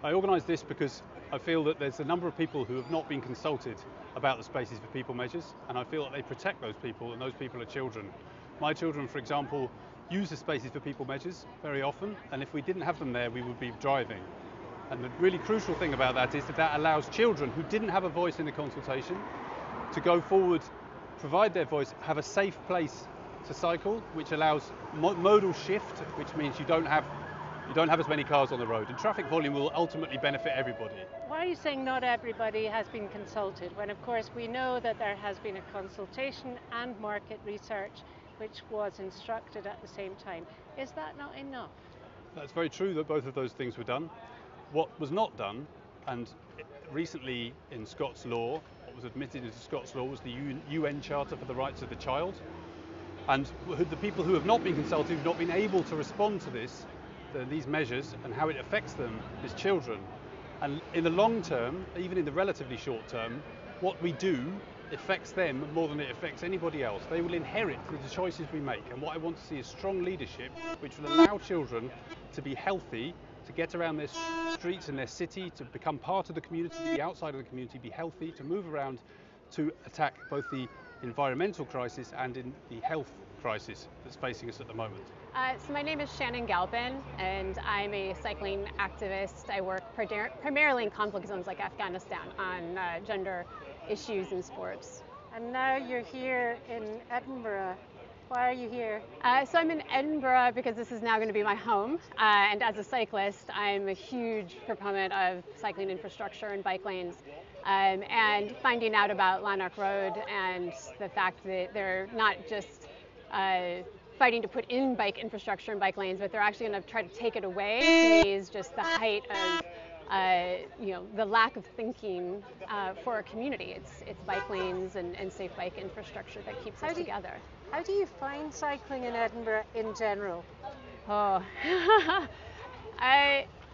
I organised this because I feel that there's a number of people who have not been consulted about the Spaces for People measures, and I feel that they protect those people, and those people are children. My children, for example, use the Spaces for People measures very often, and if we didn't have them there, we would be driving. And the really crucial thing about that is that that allows children who didn't have a voice in the consultation to go forward, provide their voice, have a safe place to cycle, which allows modal shift, which means you don't have as many cars on the road, and traffic volume will ultimately benefit everybody. Why are you saying not everybody has been consulted, when of course we know that there has been a consultation and market research which was instructed at the same time? Is that not enough? That's very true that both of those things were done. What was not done, and recently in Scots law, what was admitted into Scots law was the UN Charter for the Rights of the Child, and the people who have not been consulted, have not been able to respond to these measures and how it affects them is children. And in the long term, even in the relatively short term, what we do affects them more than it affects anybody else. They will inherit the choices we make, and what I want to see is strong leadership which will allow children to be healthy, to get around their streets and their city, to become part of the community, to be outside of the community, be healthy, to move around, to attack both the environmental crisis and in the health crisis that's facing us at the moment. So my name is Shannon Galpin, and I'm a cycling activist. I work primarily in conflict zones like Afghanistan on gender issues in sports. And now you're here in Edinburgh. Why are you here? So I'm in Edinburgh because this is now going to be my home, and as a cyclist I'm a huge proponent of cycling infrastructure and bike lanes, and finding out about Lanark Road and the fact that they're not just fighting to put in bike infrastructure and bike lanes, but they're actually going to try to take it away, to me is just the height of the lack of thinking for a community. It's bike lanes and safe bike infrastructure that keeps us together. How do you find cycling in Edinburgh in general? Oh,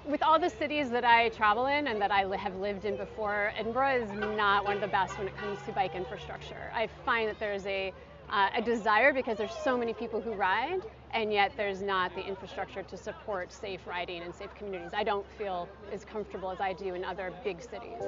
with all the cities that I travel in and that I have lived in before, Edinburgh is not one of the best when it comes to bike infrastructure. I find that there's a desire because there's so many people who ride, and yet there's not the infrastructure to support safe riding and safe communities. I don't feel as comfortable as I do in other big cities.